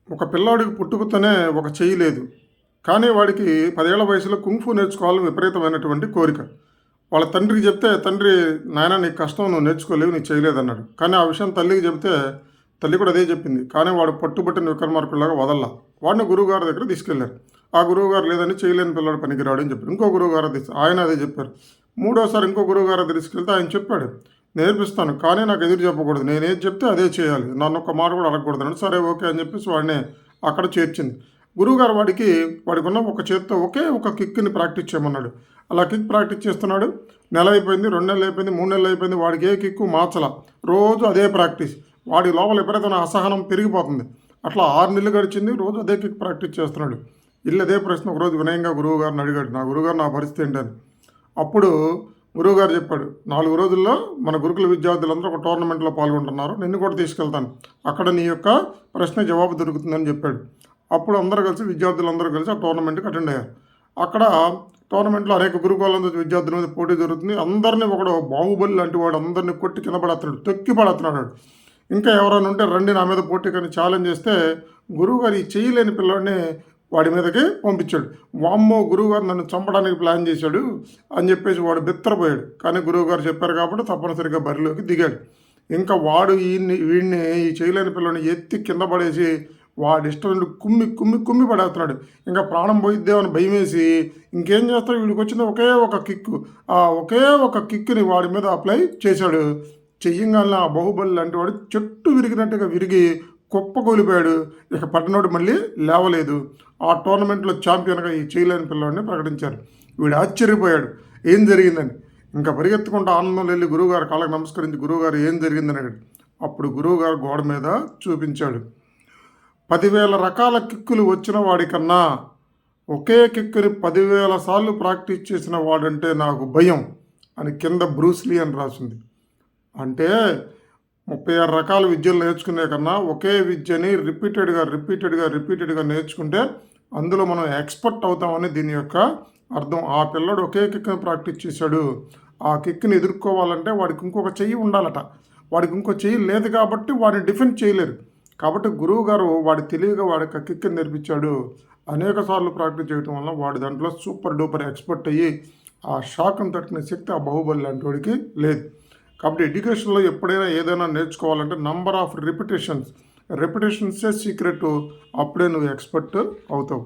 ఒక పిల్లాడికి పుట్టుకతోనే ఒక చెయ్యి లేదు. కానీ వాడికి 10 ఏళ్ల వయసులో కుంగ్ ఫు నేర్చుకోవాలని విపరీతమైనటువంటి కోరిక. వాళ్ళ తండ్రికి చెప్తే, తండ్రి "నాయనా నీకు కష్టం నువ్వు నేర్చుకోలేవు, నీకు చేయలేదన్నాడు." కానీ ఆ విషయం తల్లికి చెబితే, తల్లి కూడా అదే చెప్పింది. కానీ వాడు పట్టుబట్టిన విక్రమార్కుడిలాగా వదల్లా. వాడిని గురువుగారి దగ్గర తీసుకెళ్లారు. ఆ గురువుగారు లేదని చేయలేని పిల్లాడు పనికిరాడు అని చెప్పారు. ఇంకో గురువుగారు ఆయన అదే చెప్పారు. మూడోసారి ఇంకో గురువుగారి దగ్గర తీసుకెళ్తే ఆయన చెప్పాడు, నేర్పిస్తాను కానీ నాకు ఎదురు చెప్పకూడదు, నేనేది చెప్తే అదే చేయాలి, నన్ను ఒక్క మాట కూడా అడగకూడదు అన్నాడు. సరే ఓకే అని చెప్పేసి వాడిని అక్కడ చేర్చింది. గురువుగారు వాడికి ఉన్న ఒక చేత్తో ఒకే ఒక కిక్ని ప్రాక్టీస్ చేయమన్నాడు. అలా కిక్ ప్రాక్టీస్ చేస్తున్నాడు. నెల అయిపోయింది, 2 నెలలు అయిపోయింది, 3 నెలలు అయిపోయింది. వాడికి ఏ కిక్కు మార్చలా. రోజు అదే ప్రాక్టీస్. వాడి లోపల విపరీతమైన అసహనం పెరిగిపోతుంది. అట్లా 6 నెలలు గడిచింది. రోజు అదే కిక్ ప్రాక్టీస్ చేస్తున్నాడు. అదే ప్రశ్న ఒకరోజు వినయంగా గురువుగారిని అడిగాడు, నా గురువుగారు నా పరిస్థితి ఏంటని. అప్పుడు గురువుగారు చెప్పాడు, 4 రోజుల్లో మన గురుకుల విద్యార్థులందరూ ఒక టోర్నమెంట్లో పాల్గొంటున్నారు, నిన్ను కూడా తీసుకెళ్తాను, అక్కడ నీ యొక్క ప్రశ్న జవాబు దొరుకుతుందని చెప్పాడు. అప్పుడు విద్యార్థులందరూ కలిసి ఆ టోర్నమెంట్కి అటెండ్ అయ్యారు. అక్కడ టోర్నమెంట్లో అనేక గురుకులాల విద్యార్థుల మీద పోటీ జరుగుతుంది. అందరినీ ఒకడు బాహుబలి లాంటి వాడు అందరినీ కొట్టి కింద పడేస్తున్నాడు, తొక్కి పడేస్తున్నాడు. ఇంకా ఎవరైనా ఉంటే రండి నా మీద పోటీ కానీ ఛాలెంజ్ చేస్తే గురువుగారు ఈ చేయలేని పిల్లాడిని వాడి మీదకి పంపించాడు. వామ్మో గురువుగారు నన్ను చంపడానికి ప్లాన్ చేశాడు అని చెప్పేసి వాడు బిత్తరపోయాడు. కానీ గురువుగారు చెప్పారు కాబట్టి తప్పనిసరిగా బరిలోకి దిగాడు. ఇంకా వాడు వీడిని ఈ చేయలేని పిల్లని ఎత్తి కింద పడేసి వాడి ఇష్టం కుమ్మి కుమ్మి కుమ్మి పడేస్తున్నాడు. ఇంకా ప్రాణం పోయిద్దేమని భయం వేసి ఇంకేం చేస్తాడు, వీడికి వచ్చింది ఒకే ఒక కిక్కు. ఆ ఒకే ఒక కిక్ని వాడి మీద అప్లై చేశాడు. చెయ్యంగానే ఆ బాహుబలి లాంటి వాడు చెట్టు విరిగినట్టుగా విరిగి కుప్పకూలిపోయాడు. ఇక పట్టినోడు మళ్ళీ లేవలేదు. ఆ టోర్నమెంట్లో ఛాంపియన్గా ఈ చేయలేని పిల్లవాడిని ప్రకటించారు. వీడు ఆశ్చర్యపోయాడు, ఏం జరిగిందని. ఇంకా పరిగెత్తుకుంటూ ఆనందం వెళ్ళి గురువుగారు కాళ్ళకి నమస్కరించి, గురువుగారు ఏం జరిగిందని అడిగాడు. అప్పుడు గురువుగారు గోడ మీద చూపించాడు. 10,000 రకాల కిక్కులు వచ్చిన వాడికన్నా ఒకే కిక్కుని 10,000 సార్లు ప్రాక్టీస్ చేసిన వాడంటే నాకు భయం అని కింద బ్రూస్లీ అని రాసింది. అంటే 36 రకాల విద్యలు నేర్చుకునే కన్నా ఒకే విద్యని రిపీటెడ్గా నేర్చుకుంటే అందులో మనం ఎక్స్పర్ట్ అవుతామని దీని యొక్క అర్థం. ఆ పిల్లడు ఒకే కిక్ని ప్రాక్టీస్ చేశాడు. ఆ కిక్ని ఎదుర్కోవాలంటే వాడికి ఇంకొక చెయ్యి ఉండాలట. వాడికి ఇంకో చెయ్యి లేదు కాబట్టి వాడిని డిఫెండ్ చేయలేరు. కాబట్టి గురువు గారు వాడి తెలివిగా వాడికి ఆ కిక్ని నేర్పించాడు. అనేక సార్లు ప్రాక్టీస్ చేయడం వల్ల వాడి దాంట్లో సూపర్ డూపర్ ఎక్స్పర్ట్ అయ్యి ఆ షాక్ని తట్టుకునే శక్తి ఆ బాహుబలి లాంటి వాడికి లేదు. కాబట్టి ఎడ్యుకేషన్లో ఎప్పుడైనా ఏదైనా నేర్చుకోవాలంటే నంబర్ ఆఫ్ రిపిటేషన్సే సీక్రెట్. అప్పుడే నువ్వు ఎక్స్పర్ట్ అవుతావు.